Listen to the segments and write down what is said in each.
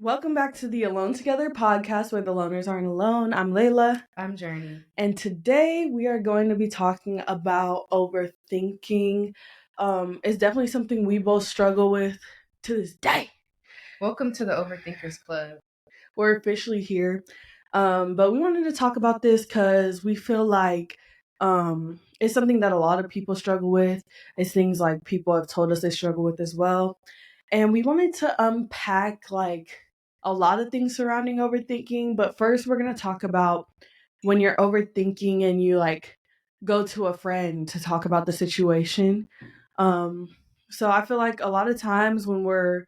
Welcome back to the Alone Together podcast where the loners aren't alone. I'm Layla. I'm Journey. And today we are going to be talking about overthinking. It's definitely something we both struggle with to this day. Welcome to the Overthinkers Club. We're officially here. But we wanted to talk about this because we feel like it's something that a lot of people struggle with. It's things like people have told us they struggle with as well. And we wanted to unpack like a lot of things surrounding overthinking. But first, we're going to talk about when you're overthinking and you like go to a friend to talk about the situation. So I feel like a lot of times when we're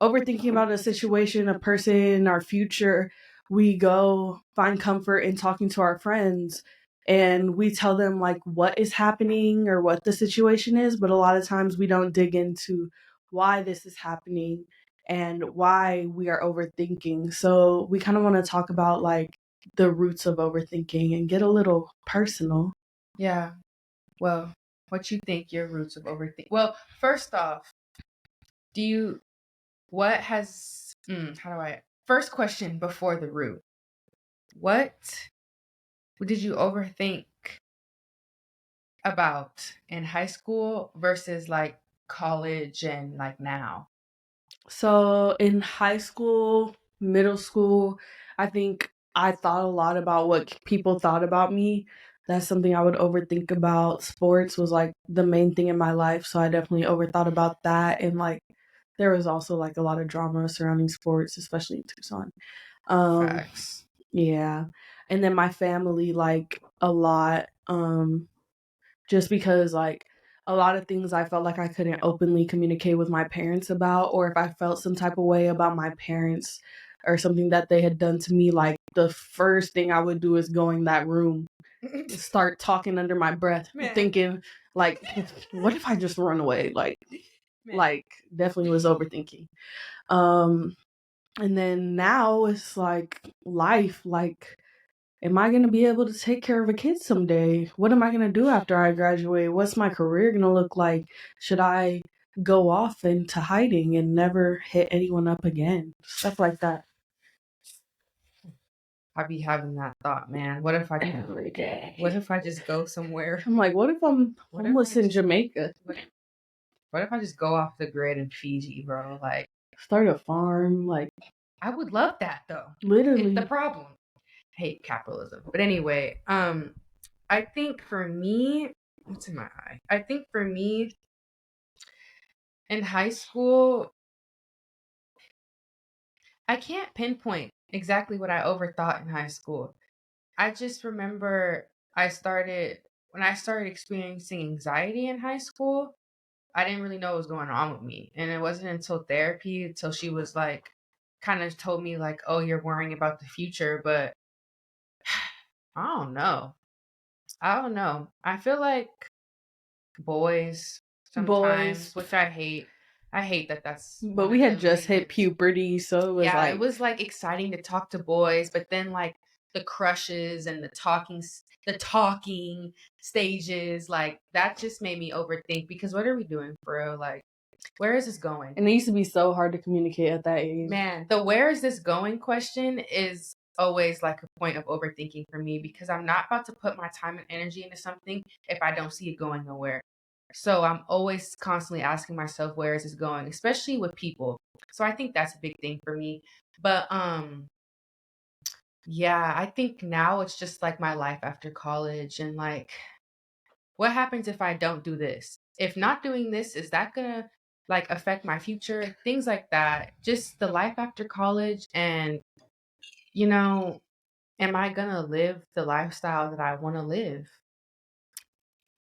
overthinking about a situation, a person, our future, we go find comfort in talking to our friends and we tell them like what is happening or what the situation is, but a lot of times we don't dig into why this is happening and why we are overthinking. So we kind of want to talk about like the roots of overthinking and get a little personal. Yeah. Well, what you think your roots of overthink? Well, first off, first question before the root. What did you overthink about in high school versus like college and like now? So in high school, middle school, I think I thought a lot about what people thought about me. That's something I would overthink about. Sports was like the main thing in my life, so I definitely overthought about that. And like there was also like a lot of drama surrounding sports, especially in Tucson. Um, Facts. yeah. And then my family, like a lot. Just because like a lot of things I felt like I couldn't openly communicate with my parents about, or if I felt some type of way about my parents or something that they had done to me, like the first thing I would do is go in that room and start talking under my breath, Man. thinking like, what if I just run away? Like definitely was overthinking. And then now it's like life, like am I going to be able to take care of a kid someday? What am I going to do after I graduate? What's my career going to look like? Should I go off into hiding and never hit anyone up again? Stuff like that. I be having that thought, man. What if I Every day. What if I just go somewhere? I'm like, what if I'm What if homeless I in just Jamaica? What if I just go off the grid in Fiji, bro? Like, Start a farm, like I would love that though. literally. It's the problem. Hate capitalism. But anyway, I think for me, what's in my eye? I think for me in high school, I can't pinpoint exactly what I overthought in high school. I just remember when I started experiencing anxiety in high school, I didn't really know what was going on with me. And it wasn't until therapy, until she was like, kind of told me, like, oh, you're worrying about the future. But I don't know. I don't know. I feel like boys Boys. sometimes, which I hate. I hate that that's But one we of had the just hit limits. puberty, so it was Yeah, it like, was like exciting to talk to boys, but then like the crushes and the talking stages, like that just made me overthink because what are we doing for real? Like, where is this going? and it used to be so hard to communicate at that age. Man, the where is this going question is always like a point of overthinking for me because I'm not about to put my time and energy into something if I don't see it going nowhere. So I'm always constantly asking myself, where is this going, especially with people. So I think that's a big thing for me. But yeah, I think now it's just like my life after college and like what happens if I don't do this? If not doing this, is that gonna like affect my future? Things like that. Just the life after college and you know, am I gonna live the lifestyle that I wanna live?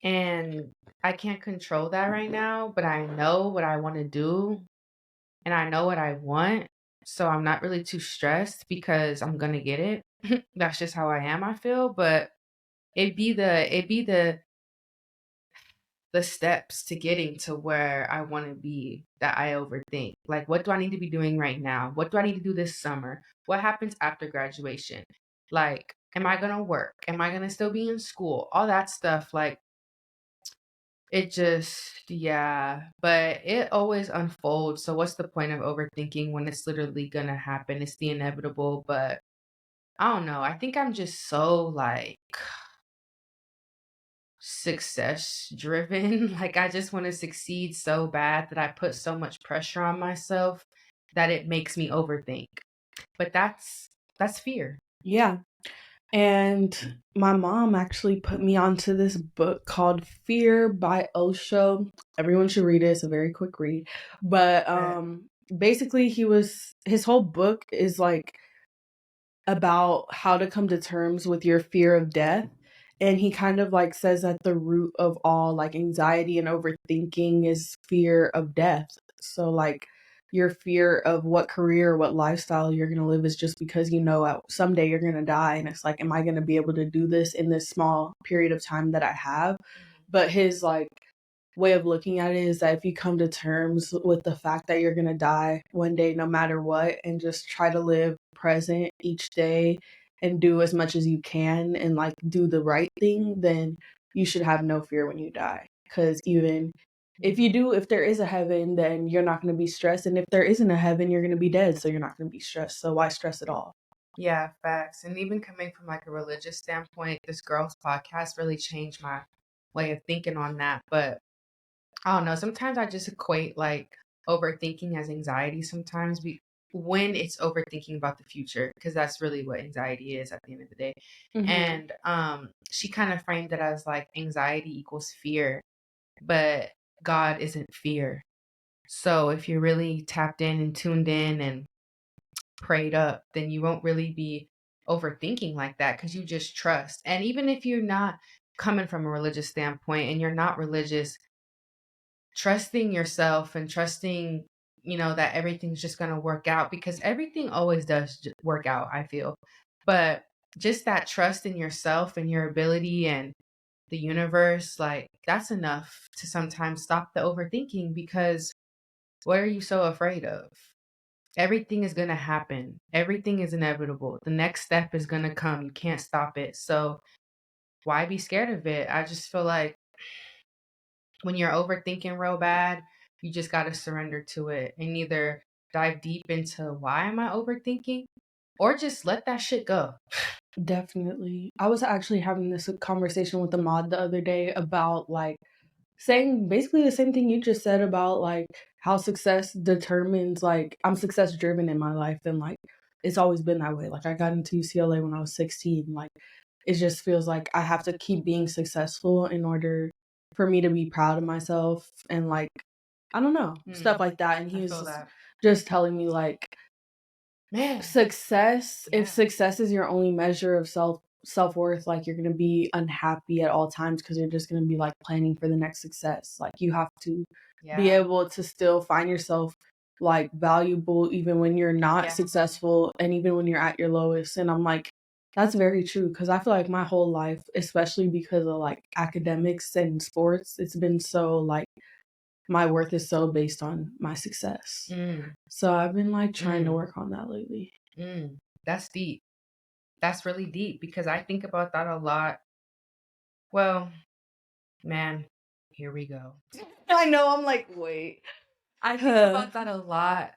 And I can't control that right now, but I know what I want to do and I know what I want. So I'm not really too stressed because I'm gonna get it. That's just how I am, I feel. But it'd be the steps to getting to where I want to be that I overthink. Like, what do I need to be doing right now? What do I need to do this summer? What happens after graduation? Like, am I going to work? Am I going to still be in school? All that stuff. Like, It just, yeah, but it always unfolds. So what's the point of overthinking when it's literally gonna happen? It's the inevitable, but I don't know. I think I'm just so like success driven. Like I just want to succeed so bad that I put so much pressure on myself that it makes me overthink. But that's fear. Yeah. And my mom actually put me onto this book called Fear by Osho. Everyone should read it. It's a very quick read. But But basically his whole book is like about how to come to terms with your fear of death. And he kind of like says that the root of all like anxiety and overthinking is fear of death. So like your fear of what career, what lifestyle you're going to live is just because you know someday you're going to die. And it's like, am I going to be able to do this in this small period of time that I have? But his like way of looking at it is that if you come to terms with the fact that you're going to die one day no matter what and just try to live present each day and do as much as you can and like do the right thing, then you should have no fear when you die. Because even if there is a heaven, then you're not going to be stressed, and if there isn't a heaven, you're going to be dead, so you're not going to be stressed, so why stress at all? yeah, facts. And even coming from like a religious standpoint, this girl's podcast really changed my way of thinking on that. But I don't know. Sometimes I just equate like overthinking as anxiety sometimes when it's overthinking about the future, because that's really what anxiety is at the end of the day. Mm-hmm. And she kind of framed it as like anxiety equals fear, but God isn't fear. So if you're really tapped in and tuned in and prayed up, then you won't really be overthinking like that because you just trust. And even if you're not coming from a religious standpoint and you're not religious, trusting yourself and trusting, that everything's just going to work out, because everything always does work out, I feel. But just that trust in yourself and your ability and the universe, like that's enough to sometimes stop the overthinking, because what are you so afraid of? Everything is going to happen. Everything is inevitable. The next step is going to come. You can't stop it. So why be scared of it? I just feel like when you're overthinking real bad, you just got to surrender to it and either dive deep into why am I overthinking, or just let that shit go. Definitely. I was actually having this conversation with the mod the other day about like saying basically the same thing you just said about like how success determines like I'm success driven in my life, and like it's always been that way. Like I got into UCLA when I was 16. Like it just feels like I have to keep being successful in order for me to be proud of myself, and like I don't know, Hmm, stuff like that. And I he was feel that. just telling me like Man, success, if yeah, success is your only measure of self-worth, like you're going to be unhappy at all times because you're just going to be like planning for the next success. Like you have to be yeah, able to still find yourself like valuable even when you're not yeah, successful and even when you're at your lowest. And I'm like, that's very true, because I feel like my whole life, especially because of like academics and sports, it's been so like my worth is so based on my success. mm, So I've been like trying to mm, work on that lately. that's deep. That's really deep because I think about that a lot. Well, man, here we go. I know, I'm like, wait. I think Huh. about that a lot.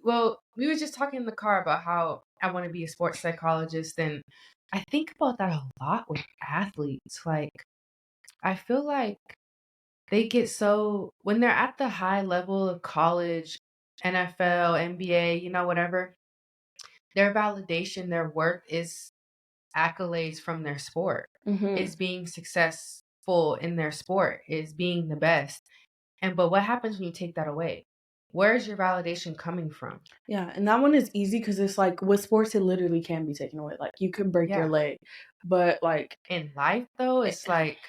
Well, we were just talking in the car about how I want to be a sports psychologist, and I think about that a lot with athletes. Like, I feel like they get so, when they're at the high level of college, NFL, NBA, whatever, their validation, their worth is accolades from their sport, Mhm. is being successful in their sport, is being the best. But what happens when you take that away? Where is your validation coming from? Yeah, and that one is easy because it's like with sports, it literally can be taken away. Like you could break your Yeah. leg, but like, In life, though, eh, it's like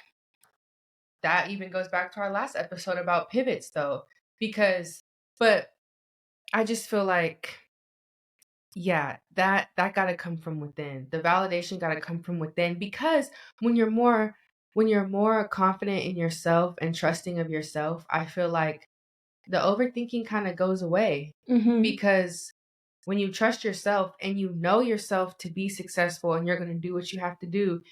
that even goes back to our last episode about pivots, though, because, but I just feel like, yeah, that got to come from within. The validation got to come from within, because when you're more when you're more confident in yourself and trusting of yourself, I feel like the overthinking kind of goes away, mhm, because when you trust yourself and you know yourself to be successful and you're going to do what you have to do,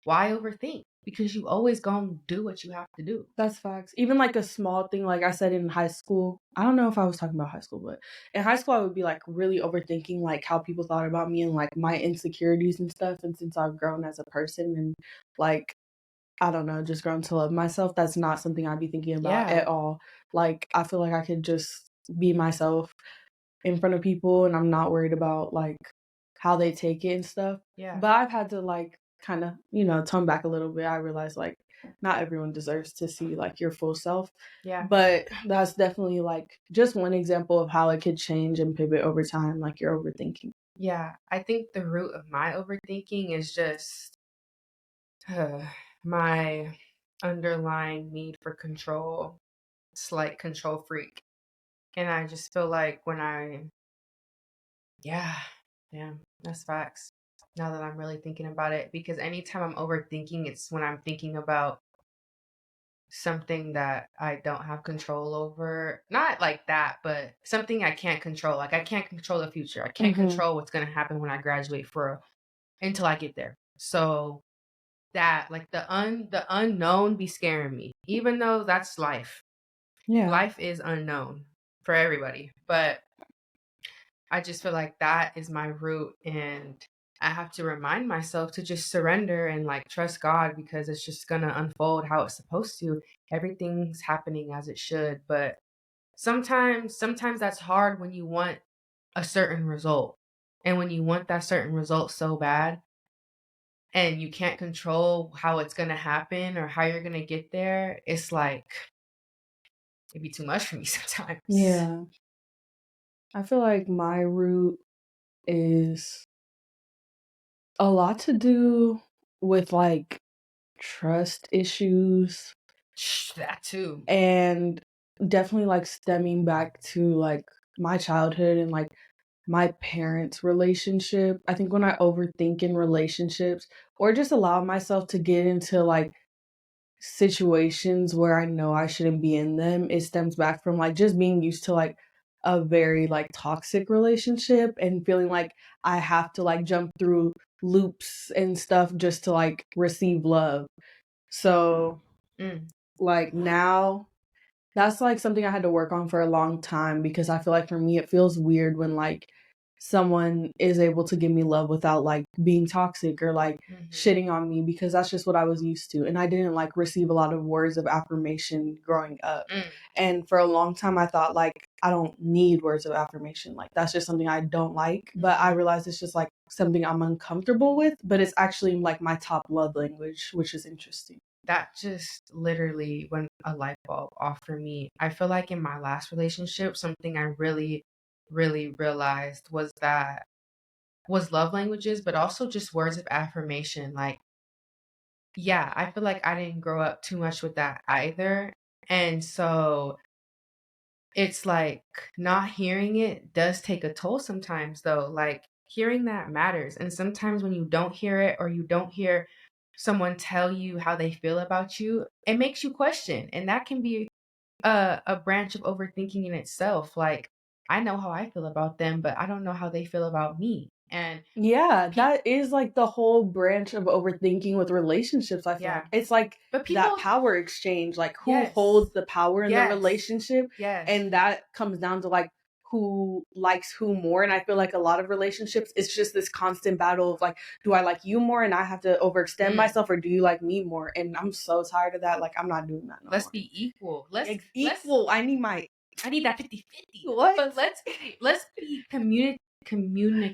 why overthink? because you always gonna do what you have to do. That's facts. Even like a small thing, like I said in high school. I don't know if I was talking about high school, but in high school, I would be like really overthinking like how people thought about me and like my insecurities and stuff. And since I've grown as a person and like, I don't know, just grown to love myself, that's not something I'd be thinking about Yeah, at all. Like, I feel like I could just be myself in front of people and I'm not worried about like how they take it and stuff. yeah, But I've had to like kind of, tone back a little bit. I realize like not everyone deserves to see like your full self. yeah, But that's definitely like just one example of how it could change and pivot over time, like you're overthinking. yeah. I think the root of my overthinking is just my underlying need for control. It's like control freak. And I just feel like yeah, yeah, that's facts. Now that I'm really thinking about it, because anytime I'm overthinking, it's when I'm thinking about something that I don't have control over. Not like that, but something I can't control. Like I can't control the future. I can't Hmm. control what's gonna happen when I graduate for until I get there. So that like the unknown be scaring me. Even though that's life. Yeah. Life is unknown for everybody. But I just feel like that is my root, and I have to remind myself to just surrender and like trust God because it's just gonna unfold how it's supposed to. Everything's happening as it should, but sometimes that's hard when you want a certain result. And when you want that certain result so bad and you can't control how it's gonna happen or how you're gonna get there, it's like it'd be too much for me sometimes. Yeah. I feel like my root is a lot to do with like trust issues That too. and definitely like stemming back to like my childhood and like my parents' relationship. I think when I overthink in relationships or just allow myself to get into like situations where I know I shouldn't be in them, it stems back from like just being used to like a very like toxic relationship and feeling like I have to like jump through loops and stuff just to like receive love. So Mm, like now that's like something I had to work on for a long time because I feel like for me it feels weird when like someone is able to give me love without like being toxic or like mhm, shitting on me because that's just what I was used to and I didn't like receive a lot of words of affirmation growing up. mm, And for a long time I thought like I don't need words of affirmation. Like that's just something I don't like, but I mhm. realized it's just like something I'm uncomfortable with, but it's actually like my top love language, which is interesting. That just literally went a light bulb off for me. I feel like in my last relationship, something I really, really realized was love languages, but also just words of affirmation. Like, yeah, I feel like I didn't grow up too much with that either. And so it's like not hearing it does take a toll sometimes, though. Like, hearing that matters. And sometimes when you don't hear it or you don't hear someone tell you how they feel about you, it makes you question. And that can be a branch of overthinking in itself. Like, I know how I feel about them, but I don't know how they feel about me. And Yeah, pe that is like the whole branch of overthinking with relationships, I feel like. yeah. It's like But that people power exchange, like who yes. holds the power in the Yes. relationship, Yes. and that comes down to like who likes who more. And I feel like a lot of relationships, it's just this constant battle of like, do I like you more and I have to overextend Mm. myself, or do you like me more? And I'm so tired of that. Like, I'm not doing that no Let's more. be equal. Let's Equal. I need my I need that 50-50. what? But let's be communicative.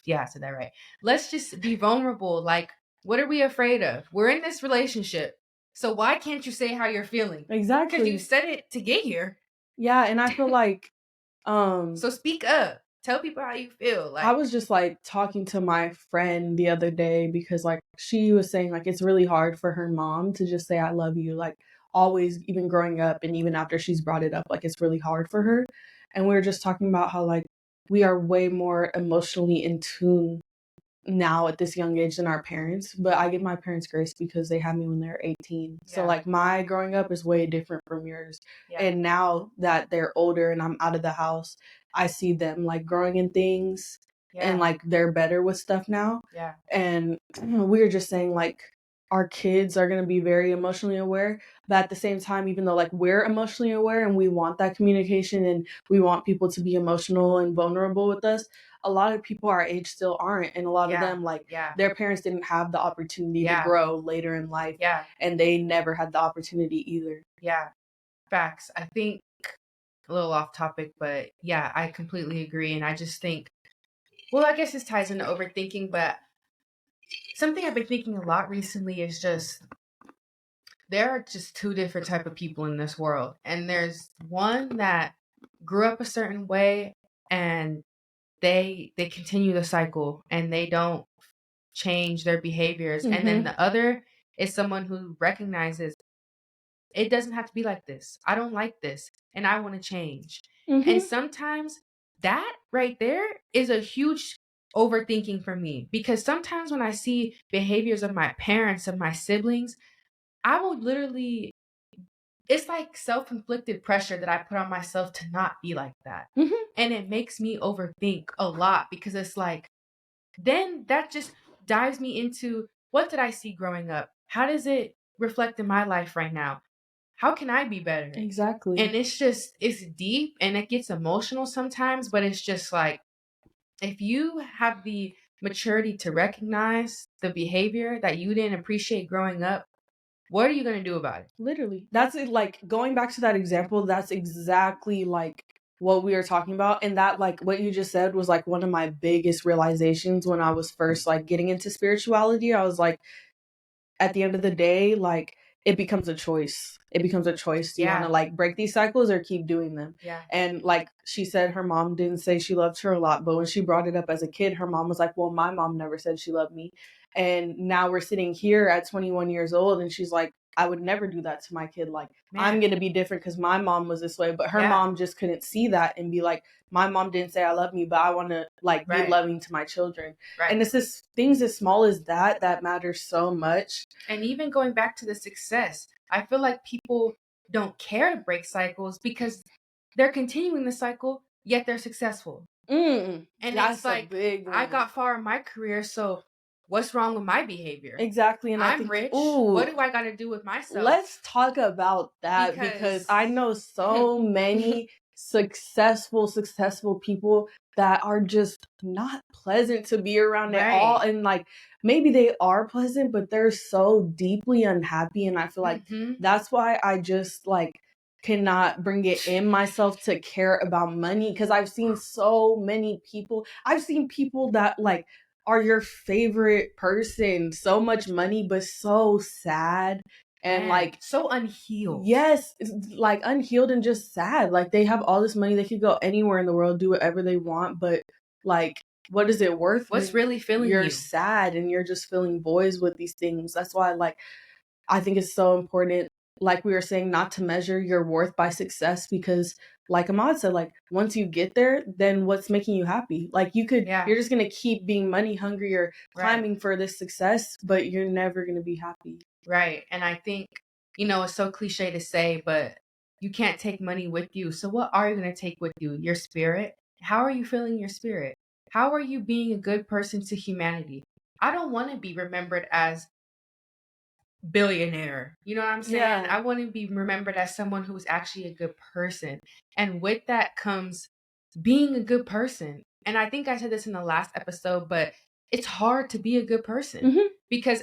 Yeah, I said that right. Let's just be vulnerable. Like, what are we afraid of? We're in this relationship. So why can't you say how you're feeling? Because you Exactly. said it to get here. Yeah, and I feel like um So speak up. Tell people how you feel. I Like, was just like talking to my friend the other day because like she was saying like it's really hard for her mom to just say I love you like always, even growing up and even after she's brought it up, like it's really hard for her. And we were just talking about how like we are way more emotionally in tune now at this young age than our parents, but I give my parents grace because they had me when they were 18. So yeah, like my growing up is way different from yours. yeah, And now that they're older and I'm out of the house, I see them like growing in things and yeah, like they're better with stuff now. yeah. And we were just saying like our kids are going to be very emotionally aware. But at the same time, even though like we're emotionally aware and we want that communication and we want people to be emotional and vulnerable with us, a lot of people our age still aren't. And a lot of Yeah. them, like, Yeah. their parents didn't have the opportunity to Yeah. grow later in life, Yeah. and they never had the opportunity either. Yeah. Facts. I think a little off topic, but yeah, I completely agree. And I just think, well, I guess this ties into overthinking, but something I've been thinking a lot recently is just there are just two different type of people in this world. And there's one that grew up a certain way and they continue the cycle and they don't change their behaviors. And then Mm-hmm. the other is someone who recognizes it doesn't have to be like this. I don't like this and I want to change. And Mm-hmm. sometimes that right there is a huge overthinking for me because sometimes when I see behaviors of my parents, of my siblings, I will literally, it's like self inflicted pressure that I put on myself to not be like that. Mm-hmm. And it makes me overthink a lot because it's like, then that just dives me into what did I see growing up? How does it reflect in my life right now? How can I be better? Exactly. And it's just, it's deep and it gets emotional sometimes, but it's just like, if you have the maturity to recognize the behavior that you didn't appreciate growing up, what are you going to do about it? Literally. That's it, like going back to that example, that's exactly like what we were talking about. And that, like, what you just said was like one of my biggest realizations when I was first like getting into spirituality. I was like, at the end of the day, like, it becomes a choice. It becomes a choice. Do you want to Yeah. like break these cycles or keep doing them? Yeah. And like she said, her mom didn't say she loved her a lot, but when she brought it up as a kid, her mom was like, well, my mom never said she loved me. And now we're sitting here at 21 years old, and she's like, I would never do that to my kid. Like, I'm Man. going to be different because my mom was this way. But her Yeah. mom just couldn't see that and be like, my mom didn't say I love me, but I want to like be Right. loving to my children. And Right. it's just things as small as that that matter so much. And even going back to the success, I feel like people don't care to break cycles because they're continuing the cycle, yet they're successful. And it's That's a like, big I one. got far in my career, so what's wrong with my behavior? Exactly. And I I'm think, rich. ooh, What do I got to do with myself? let's talk about that, because Because, I know so many successful people that are just not pleasant to be around at all. right. And like, maybe they are pleasant, but they're so deeply unhappy. And I feel like Mm-hmm. that's why I just like cannot bring it in myself to care about money, because I've seen so many people. I've seen people that like are your favorite person, so much money, but so sad and Man, like, so unhealed. yes, it's like unhealed and just sad. Like, they have all this money, they could go anywhere in the world, do whatever they want, but like, what is it worth What's when really filling you're you? sad and you're just filling voids with these things? That's why, like, I think it's so important, like we were saying, not to measure your worth by success, because like Ahmad said, like, once you get there, then what's making you happy? Like, Yeah, you're just gonna keep being money hungry or right, climbing for this success, but you're never gonna be happy. right. And I think, it's so cliche to say, but you can't take money with you. So what are you going to take with you? Your spirit? How are you feeling your spirit? How are you being a good person to humanity? I don't want to be remembered as billionaire. You know what I'm saying? Yeah. I want to be remembered as someone who's actually a good person. And with that comes being a good person. And I think I said this in the last episode, but it's hard to be a good person Hmm. because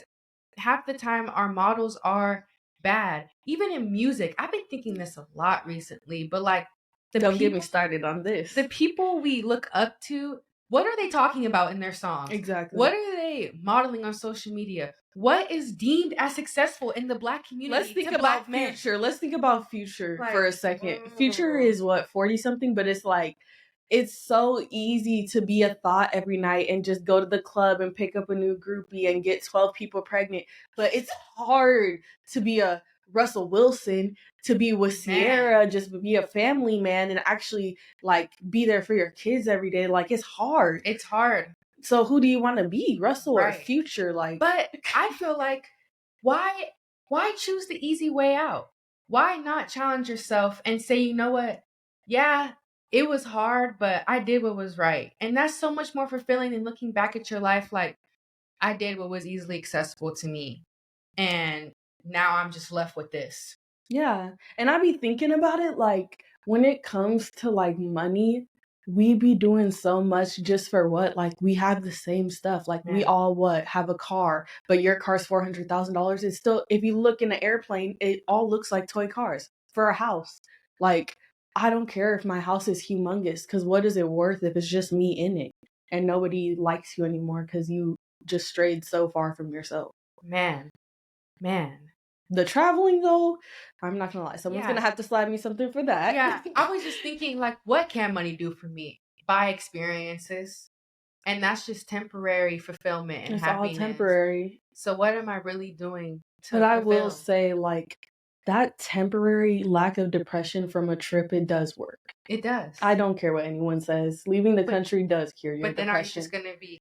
half the time our models are bad. Even in music, I've been thinking this a lot recently, but like the Don't get me people started on this. the people we look up to, what are they talking about in their songs? Exactly. What are they modeling on social media? What is deemed as successful in the black community Let's think to about black men? Future. Let's think about Future for Like, a second. Future is what, 40 something, but it's like, it's so easy to be a thought every night and just go to the club and pick up a new groupie and get 12 people pregnant. But it's hard to be a Russell Wilson, to be with man, Sierra, just be a family man and actually like be there for your kids every day. Like, it's hard. it's hard, So who do you want to be, Russell or right? Future? Like, But I feel like why why choose the easy way out? Why not challenge yourself and say, you know what? Yeah, it was hard, but I did what was right. And that's so much more fulfilling than looking back at your life like I did what was easily accessible to me. and now I'm just left with this. Yeah. And I be thinking about it like when it comes to like money, we be doing so much just for what? Like we have the same stuff. Like we Man, all what? Have a car, but your car's $400,000. It's still if you look in an airplane, it all looks like toy cars for a house. Like I don't care if my house is humongous cuz what is it worth if it's just me in it and nobody likes you anymore cuz you just strayed so far from yourself. man, man. The traveling though, I'm not gonna lie. Someone's gonna Yeah. have to slide me something for that. Yeah. I was just thinking, like, what can money do for me? Buy experiences. And that's just temporary fulfillment and It's all happiness. temporary. So what am I really doing But to I will fulfill? say, like, that temporary lack of depression from a trip, it does work. It does. I don't care what anyone says. Leaving the But country does cure your but then are you depression. just gonna be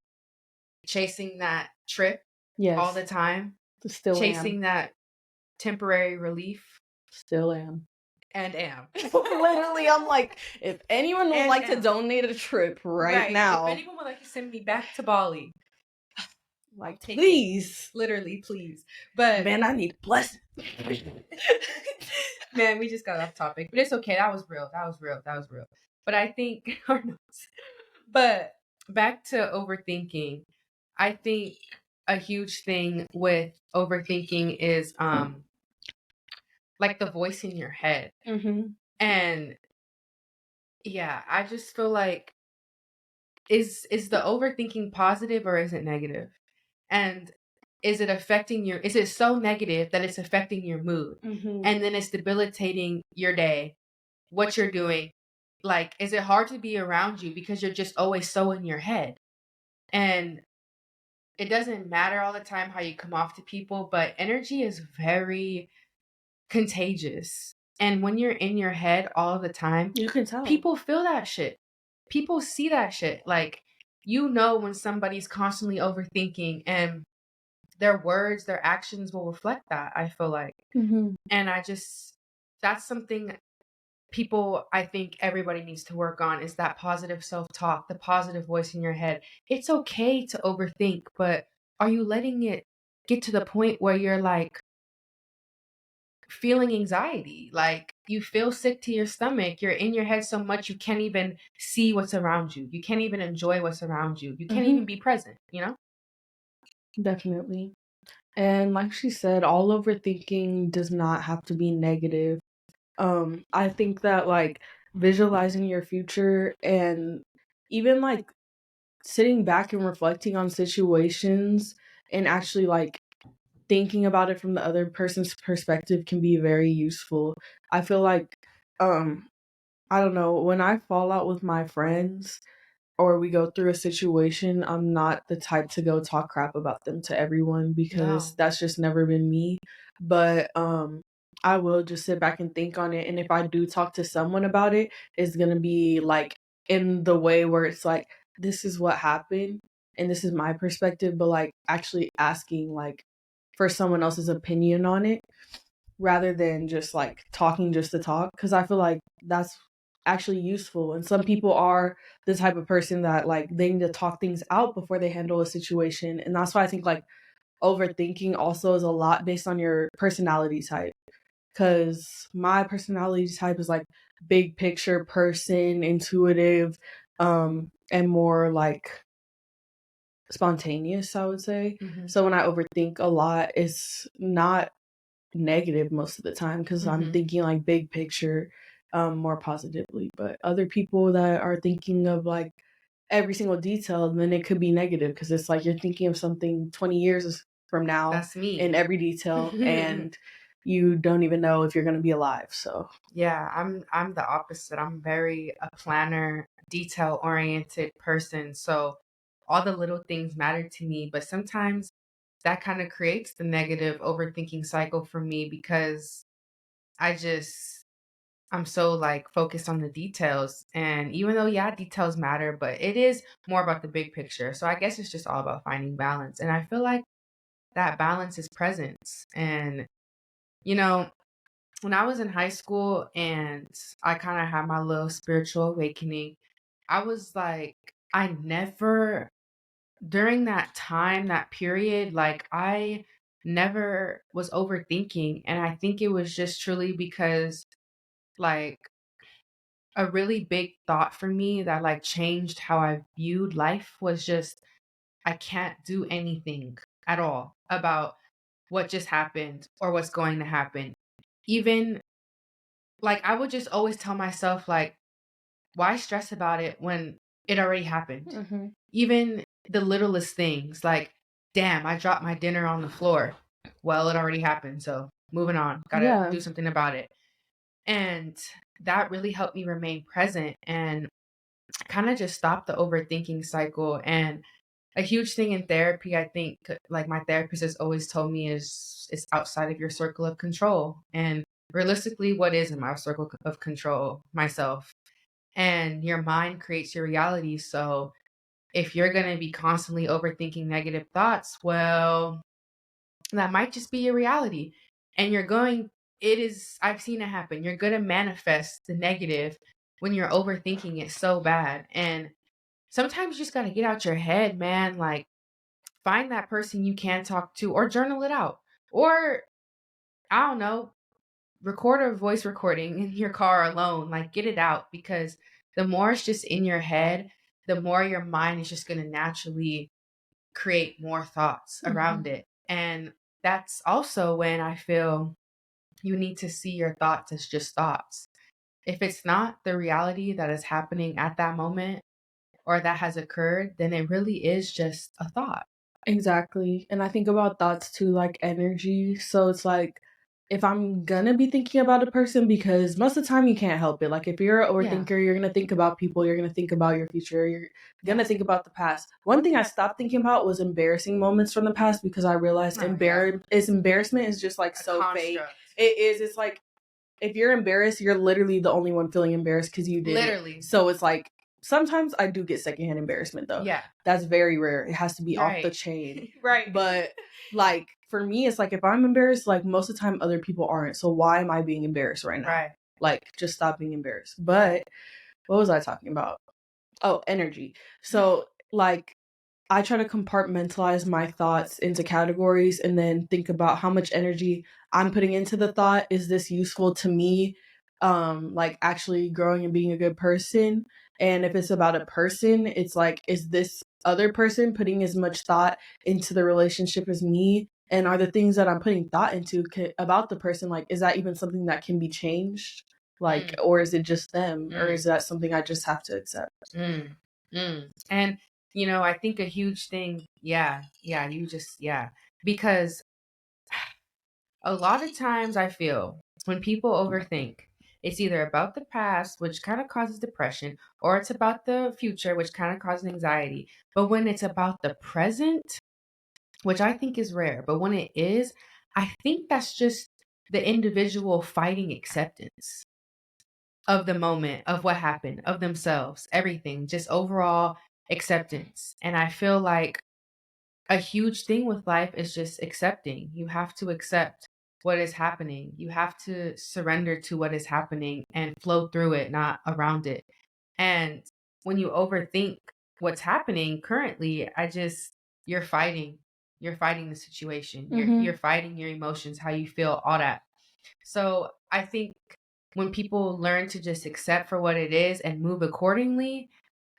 chasing that trip all Yes, the time? still am. Chasing that temporary relief? Still am. And am. Literally, I'm like, if anyone would And like to am. donate a trip right Right. If now, anyone would like to send me back to Bali, I'll like, take it. please. Literally, please. But Man, I need a blessing. man, we just got off topic. But it's okay. That was real. That was real. That was real. But I think our notes. But back to overthinking. I think a huge thing with overthinking is like the voice in your head. Mm-hmm. And yeah, I just feel like is the overthinking positive or is it negative? And is it so negative that it's affecting your mood? Mm-hmm. And then it's debilitating your day, what you're doing. Like, is it hard to be around you because you're just always so in your head? And it doesn't matter all the time how you come off to people, but energy is very contagious. And when you're in your head all the time, You can tell. people feel that shit. People see that shit. Like, you know when somebody's constantly overthinking and their words, their actions will reflect that, I feel like. Mm-hmm. And that's something people, I think everybody needs to work on is that positive self-talk, the positive voice in your head. It's okay to overthink, but are you letting it get to the point where you're like feeling anxiety? Like you feel sick to your stomach, you're in your head so much you can't even see what's around you. You can't even enjoy what's around you. You can't Mm-hmm. even be present, you know? Definitely. And like she said, all overthinking does not have to be negative. I think that like visualizing your future and even like sitting back and reflecting on situations and actually like thinking about it from the other person's perspective can be very useful. I feel like um I don't know, when I fall out with my friends or we go through a situation, I'm not the type to go talk crap about them to everyone because No. that's just never been me. But I will just sit back and think on it. And if I do talk to someone about it, it's gonna be like in the way where it's like, this is what happened and this is my perspective, but like actually asking like for someone else's opinion on it rather than just like talking just to talk because I feel like that's actually useful and some people are the type of person that like they need to talk things out before they handle a situation and that's why I think like overthinking also is a lot based on your personality type because my personality type is like big picture person, intuitive, and more like spontaneous, I would say. Mhm. So when I overthink a lot, it's not negative most of the time because I'm Mhm. thinking like big picture, more positively. But other people that are thinking of like every single detail, then it could be negative because it's like you're thinking of something 20 years from now That's me. in every detail and you don't even know if you're going to be alive. So, Yeah, I'm the opposite. I'm very a planner, detail oriented person. So all the little things matter to me, but sometimes that kind of creates the negative overthinking cycle for me because I just I'm so like focused on the details. And even though yeah, details matter, but it is more about the big picture. So I guess it's just all about finding balance. And I feel like that balance is presence. And you know, when I was in high school and I kind of had my little spiritual awakening, I was like, I never, during that time, that period, like never was overthinking. And I think it was just truly because, like, a really big thought for me that like changed how I viewed life was just I can't do anything at all about what just happened or what's going to happen. Even like I would just always tell myself like why stress about it when it already happened? Hmm. Even the littlest things like damn, I dropped my dinner on the floor. Well, it already happened, so moving on. Got to Yeah, do something about it. And that really helped me remain present and kind of just stop the overthinking cycle. And a huge thing in therapy, I think, like my therapist has always told me, is it's outside of your circle of control. And realistically, what is in my circle of control? Myself. And your mind creates your reality. So if you're going to be constantly overthinking negative thoughts, well, that might just be your reality. And it is, I've seen it happen. You're going to manifest the negative when you're overthinking it so bad. And sometimes you just got to get out your head, man. Like, find that person you can talk to or journal it out. Or, I don't know, record a voice recording in your car alone. Like, get it out because the more it's just in your head, the more your mind is just going to naturally create more thoughts hmm around it. And that's also when I feel you need to see your thoughts as just thoughts. If it's not the reality that is happening at that moment or that has occurred, then it really is just a thought. exactly. And I think about thoughts too, like energy. So it's like if I'm gonna be thinking about a person, because most of the time you can't help it. Like if you're an Yeah. overthinker, you're gonna think about people, you're gonna think about your future, you're gonna Yes. think about the past. One thing I stopped thinking about was embarrassing moments from the past because I realized Oh, yeah. embarrassment is just like A so fake. construct. It is. It's like if you're embarrassed, you're literally the only one feeling embarrassed because you did Literally. it. So it's like sometimes I do get secondhand embarrassment though. Yeah. That's very rare. It has to be off the Right. chain. Right. But like for me, it's like if I'm embarrassed, like most of the time other people aren't. So why am I being embarrassed right now? Right. Like just stop being embarrassed. But what was I talking about? Oh, energy. So like I try to compartmentalize my thoughts into categories and then think about how much energy I'm putting into the thought. Is this useful to me? Like actually growing and being a good person. And if it's about a person, it's like, is this other person putting as much thought into the relationship as me? And are the things that I'm putting thought into about the person, like, is that even something that can be changed? Like, Mm, or is it just them? Or mm, is that something I just have to accept? mm, And, I think a huge thing, yeah, yeah. Because a lot of times I feel when people overthink, it's either about the past, which kind of causes depression, or it's about the future, which kind of causes anxiety. But when it's about the present, which I think is rare, but when it is, I think that's just the individual fighting acceptance of the moment, of what happened, of themselves, everything, just overall acceptance. And I feel like a huge thing with life is just accepting. You have to accept what is happening. You have to surrender to what is happening and flow through it, not around it. And when you overthink what's happening currently, you're fighting. You're fighting the situation. You're Mm-hmm. fighting your emotions, how you feel, all that. So I think when people learn to just accept for what it is and move accordingly,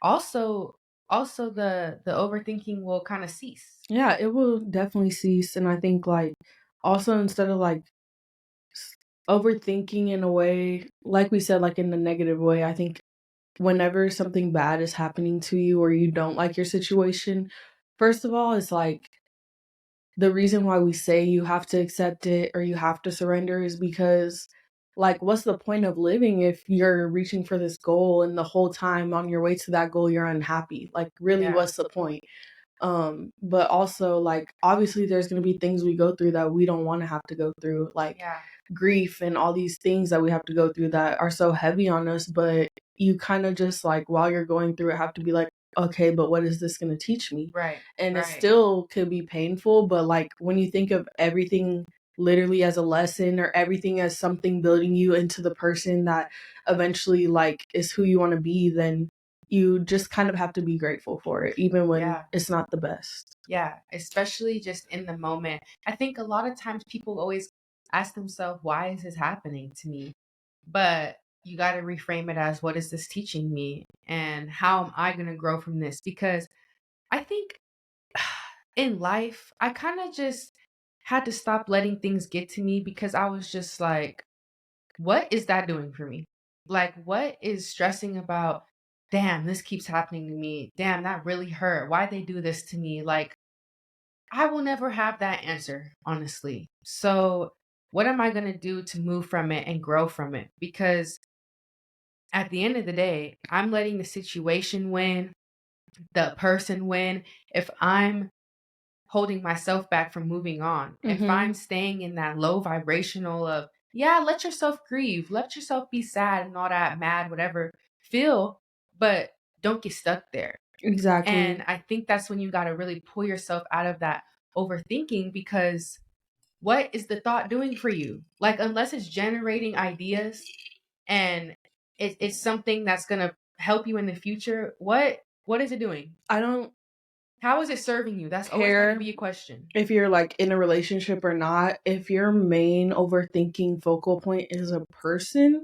also the overthinking will kind of cease. Yeah, it will definitely cease. And I think, like, also instead of like overthinking in a way, like we said, like in the negative way, I think whenever something bad is happening to you or you don't like your situation, first of all, it's like the reason why we say you have to accept it or you have to surrender is because, like, what's the point of living if you're reaching for this goal and the whole time on your way to that goal you're unhappy? Like, really, Yeah. what's the point? But also, like, obviously there's going to be things we go through that we don't want to have to go through, like Yeah. grief and all these things that we have to go through that are so heavy on us. But you kind of just, like, while you're going through it, have to be like, okay, but what is this going to teach me? Right. And it Right. still could be painful, but like when you think of everything literally as a lesson or everything as something building you into the person that eventually like is who you want to be, then you just kind of have to be grateful for it, even when Yeah. it's not the best. Yeah. Especially just in the moment. I think a lot of times people always ask themselves, why is this happening to me? But you got to reframe it as, what is this teaching me? And how am I going to grow from this? Because I think in life, I kind of just had to stop letting things get to me, because I was just like, what is that doing for me? Like, what is stressing about? Damn, this keeps happening to me. Damn, that really hurt. Why they do this to me? Like, I will never have that answer, honestly. So, what am I going to do to move from it and grow from it? Because at the end of the day, I'm letting the situation win, the person win. If I'm holding myself back from moving on, if Mm-hmm. I'm staying in that low vibrational of, yeah, let yourself grieve, let yourself be sad and all that, mad, whatever, feel, but don't get stuck there. Exactly. And I think that's when you got to really pull yourself out of that overthinking, because what is the thought doing for you? Like, unless it's generating ideas and it's something that's going to help you in the future, what is it doing? I don't How is it serving you? That's always got to care be a question. if you're like in a relationship or not. If your main overthinking focal point is a person,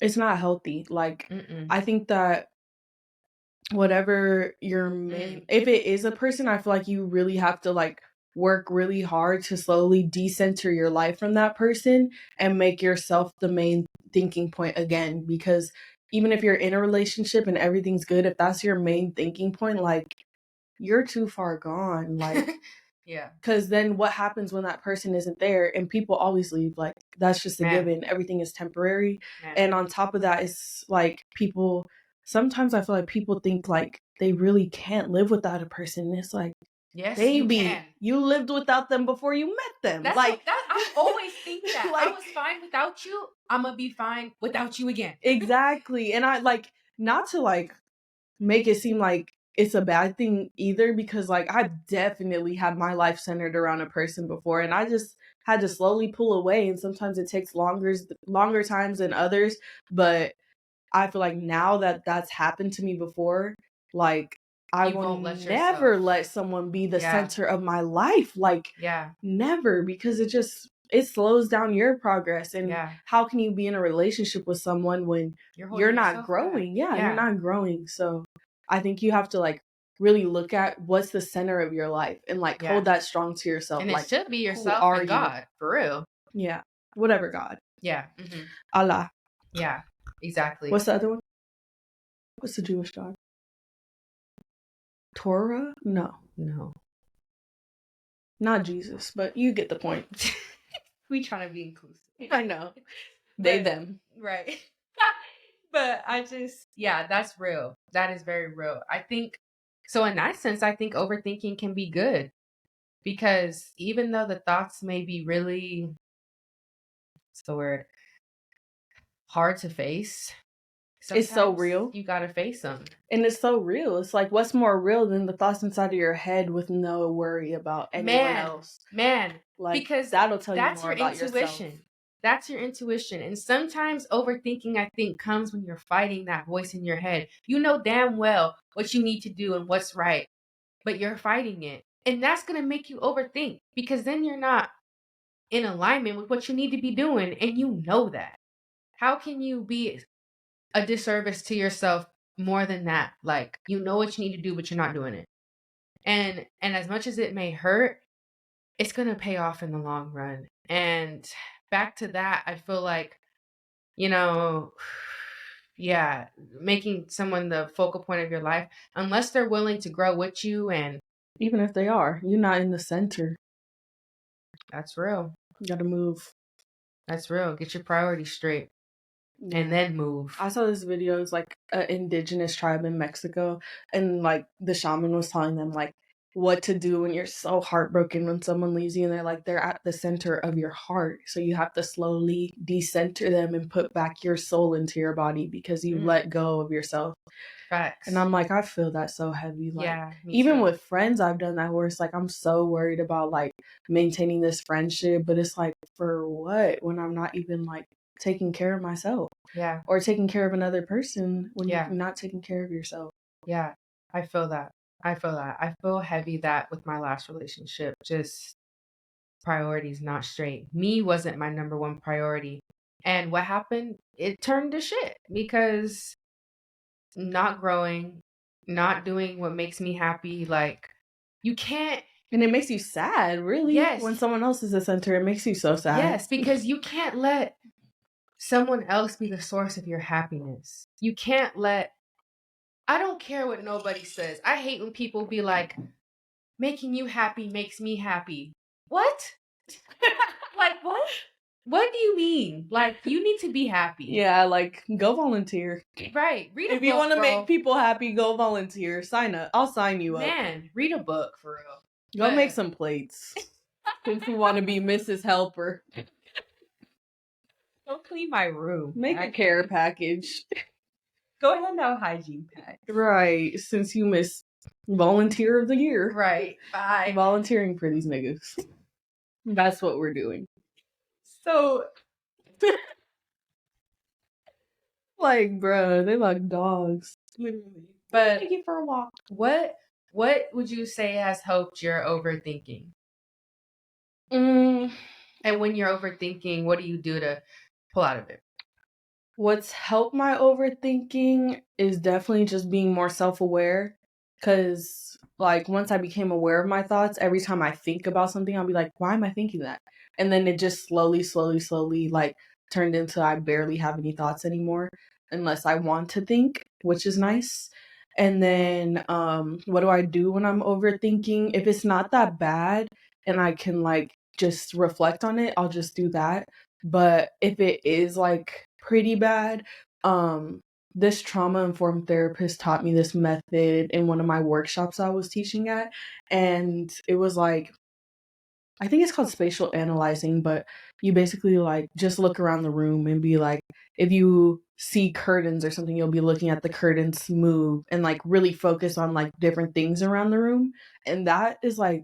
it's not healthy. Like, Mm-mm. I think that whatever your main, if it is a person, I feel like you really have to like work really hard to slowly decenter your life from that person and make yourself the main thinking point again. Because even if you're in a relationship and everything's good, if that's your main thinking point, like, you're too far gone. Like, Yeah, because then what happens when that person isn't there? And people always leave. Like, that's just a man, given. Everything is temporary. man. And on top of that, it's like people, sometimes I feel like people think like they really can't live without a person. It's like, Yes, you baby, can. you lived without them before you met them. That's Like, what that I always think that. I like, was fine without you. I'm gonna be fine without you again. exactly. And I like, not to like make it seem like it's a bad thing either, because like I've definitely had my life centered around a person before, and I just had to slowly pull away, and sometimes it takes longer times than others. But I feel like now that that's happened to me before, like, I You will won't let never yourself. let someone be the Yeah, center of my life. Like, yeah, never, because it slows down your progress. And yeah. how can you be in a relationship with someone when You're you're holding not yourself back. growing? Yeah, you're Yeah, not growing. So I think you have to like really look at what's the center of your life and like hold yeah. that strong to yourself. And it Like, should be who yourself are and you? God, for real. Yeah. Whatever, God. Yeah. Hmm. Allah. Yeah. Exactly. What's the other one? What's the Jewish God? Torah? No. No. Not Jesus, but you get the point. We trying to be inclusive. I know. They, But them. right. But I just, yeah, that's real. That is very real. I think so. In that sense, I think overthinking can be good, because even though the thoughts may be really, what's the word, hard to face, It's so sometimes real. you gotta face them. And it's so real. It's like, what's more real than the thoughts inside of your head with no worry about anyone Man, else? man, Like, because that'll tell you that's more your about yourself. intuition. That's your intuition. And sometimes overthinking, I think, comes when you're fighting that voice in your head. You know damn well what you need to do and what's right, but you're fighting it. And that's going to make you overthink, because then you're not in alignment with what you need to be doing. And you know that. How can you be a disservice to yourself more than that? Like, you know what you need to do, but you're not doing it. And as much as it may hurt, it's going to pay off in the long run. And back to that, I feel like, you know, yeah, making someone the focal point of your life, unless they're willing to grow with you, and Even if they are, you're not in the center. that's real. You gotta move. That's real. Get your priorities straight and Yeah. then move. I saw this video. It's like an indigenous tribe in Mexico, and like the shaman was telling them like what to do when you're so heartbroken when someone leaves you, and they're like, they're at the center of your heart, so you have to slowly decenter them and put back your soul into your body because you let go of yourself. Facts. And I'm like, I feel that so heavy. Like, Yeah, me even too. with friends, I've done that where it's like I'm so worried about like maintaining this friendship, but it's like, for what, when I'm not even like taking care of myself. Yeah. Or taking care of another person when Yeah. you're not taking care of yourself. Yeah. I feel that. I feel that. I feel heavy that with my last relationship, just priorities not straight. Me wasn't my number one priority. And what happened? It turned to shit because not growing, not doing what makes me happy. Like, you can't. And it makes you sad, really. Yes. When someone else is the center, it makes you so sad. Yes, because you can't let someone else be the source of your happiness. You can't let. I don't care what nobody says. I hate when people be like, making you happy makes me happy. What? Like, what? What do you mean? Like, you need to be happy. Yeah, like, go volunteer. Right. Read a book, If you want to bro. make people happy, go volunteer. Sign up. I'll sign you up. Man, read a book for real. Go make some plates. If you want to be Mrs. Helper. Don't clean my room. Make a care package. Go ahead and have a hygiene pack. Right. Since you miss volunteer of the year. Right. Bye. Volunteering for these niggas. That's what we're doing. So, like, bro, they like dogs. literally. But take you for a walk. What would you say has helped your overthinking? And when you're overthinking, what do you do to pull out of it? What's helped my overthinking is definitely just being more self-aware. Because, like, once I became aware of my thoughts, every time I think about something, I'll be like, why am I thinking that? And then it just slowly, like, turned into I barely have any thoughts anymore unless I want to think, which is nice. And then, what do I do when I'm overthinking? If it's not that bad and I can, like, just reflect on it, I'll just do that. But if it is, like, pretty bad, this trauma informed therapist taught me this method in one of my workshops I was teaching at. And it was like, I think it's called spatial analyzing, but you basically like just look around the room and be like, if you see curtains or something, you'll be looking at the curtains move and like really focus on like different things around the room. And that is like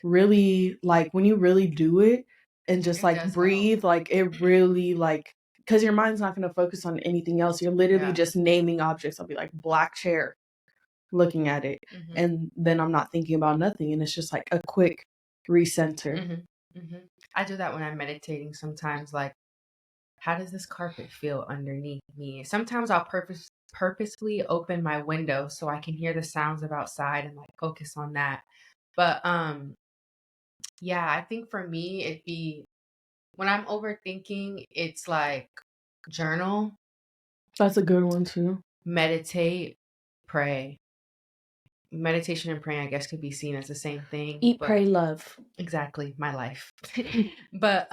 really, like, when you really do it and just like breathe, like it really like, because your mind's not going to focus on anything else. You're literally just naming objects. I'll be like, black chair, looking at it. And then I'm not thinking about nothing. And it's just like a quick recenter. I do that when I'm meditating sometimes. Like, how does this carpet feel underneath me? Sometimes I'll purposefully open my window so I can hear the sounds of outside and like focus on that. But yeah, I think for me it'd be when I'm overthinking, it's like journal. That's a good one too. Meditate, pray. Meditation and praying, I guess, could be seen as the same thing. Eat, pray, love. Exactly, my life. But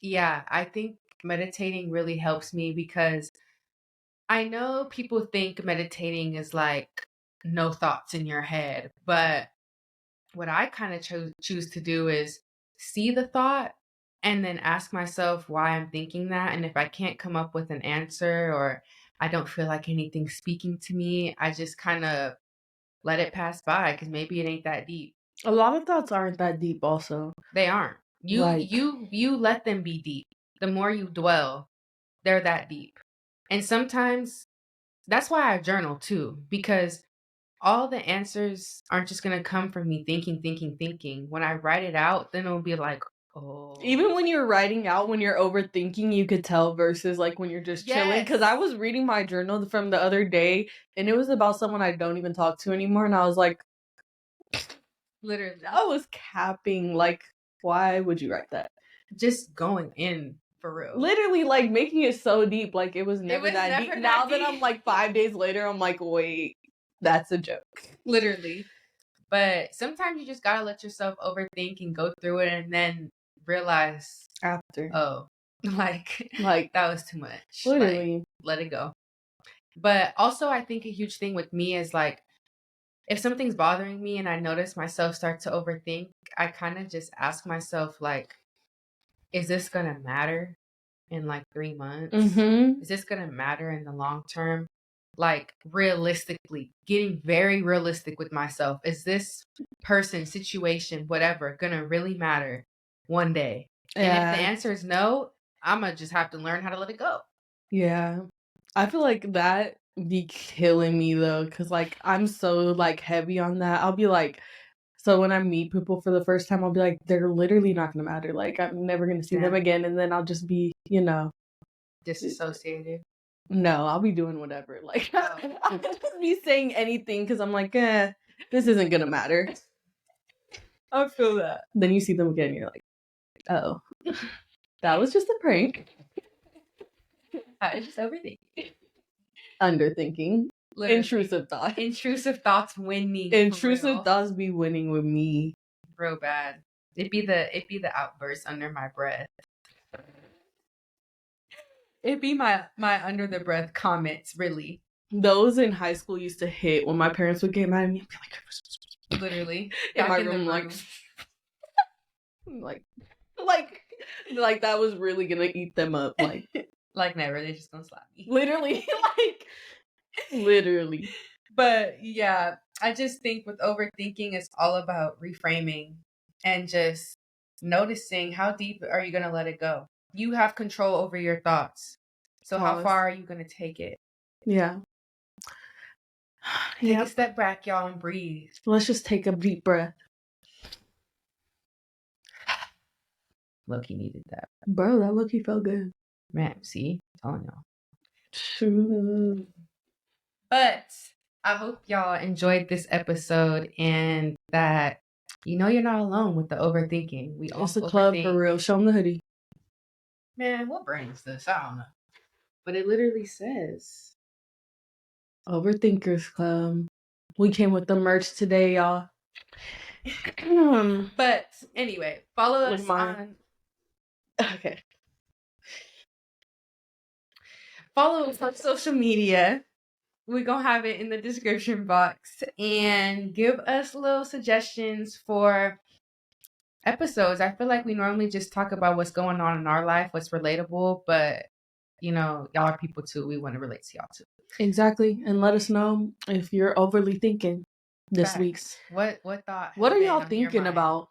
yeah, I think meditating really helps me because I know people think meditating is like no thoughts in your head, but what I kind of choose to do is see the thought and then ask myself why I'm thinking that. And if I can't come up with an answer or I don't feel like anything's speaking to me, I just kind of let it pass by because maybe it ain't that deep. A lot of thoughts aren't that deep also. They aren't. You let them be deep. The more you dwell, they're that deep. And sometimes that's why I journal too, because all the answers aren't just going to come from me thinking. When I write it out, then it'll be like, oh. Even when you're writing out, when you're overthinking, you could tell versus like when you're just chilling. Because I was reading my journal from the other day and it was about someone I don't even talk to anymore. And I was like, literally, I was capping. Like, why would you write that? Just going in for real. Literally, like making it so deep. Like it was never that deep. Now that I'm like 5 days later, I'm like, wait, that's a joke. Literally. But sometimes you just gotta let yourself overthink and go through it and then realize after, oh, like that was too much. Literally. Like, let it go. But also I think a huge thing with me is like if something's bothering me and I notice myself start to overthink, I kind of just ask myself like, is this gonna matter in like 3 months? Is this gonna matter in the long term? Like realistically, getting very realistic with myself. Is this person, situation, whatever, gonna really matter one day? And if the answer is no, I'm gonna just have to learn how to let it go. Yeah. I feel like that be killing me though, because like I'm so like heavy on that. I'll be like, so when I meet people for the first time, I'll be like, they're literally not gonna matter. Like I'm never gonna see them again, and then I'll just be, Disassociated. no, I'll be doing whatever. Like I'll just be saying anything because I'm like, this isn't gonna matter. I feel that. Then you see them again, you're like, oh, that was just a prank. I just overthink. Underthinking. Literally. Intrusive thoughts. Intrusive thoughts win me. Intrusive thoughts be winning with me. Real bad. It'd be the outburst under my breath. It'd be my under the breath comments, really. Those in high school used to hit when my parents would get mad at me. I'd be like, literally in my room, like that was really gonna eat them up. Like never. They're just gonna slap me. Literally, literally. But yeah, I just think with overthinking, it's all about reframing and just noticing how deep are you gonna let it go. You have control over your thoughts. So how far are you gonna take it? Yeah. Take a step back, y'all, and breathe. Let's just take a deep breath. Loki needed that. Bro, that Loki felt good. Man, see? I'm telling y'all. True. But I hope y'all enjoyed this episode and that you're not alone with the overthinking. We all It's a club for real. Show them the hoodie. Man, what brand is this? I don't know. But it literally says Overthinkers Club. We came with the merch today, y'all. But anyway, follow us on. Okay. Follow us on social media. We're going to have it in the description box. And give us little suggestions for episodes. I feel like we normally just talk about what's going on in our life, what's relatable. But, y'all are people too. We want to relate to y'all too. Exactly. And let us know if you're overly thinking this week. What thought? What are y'all thinking about?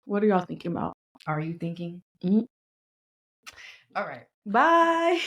What are y'all thinking about? Are you thinking? Mm-hmm. All right. Bye.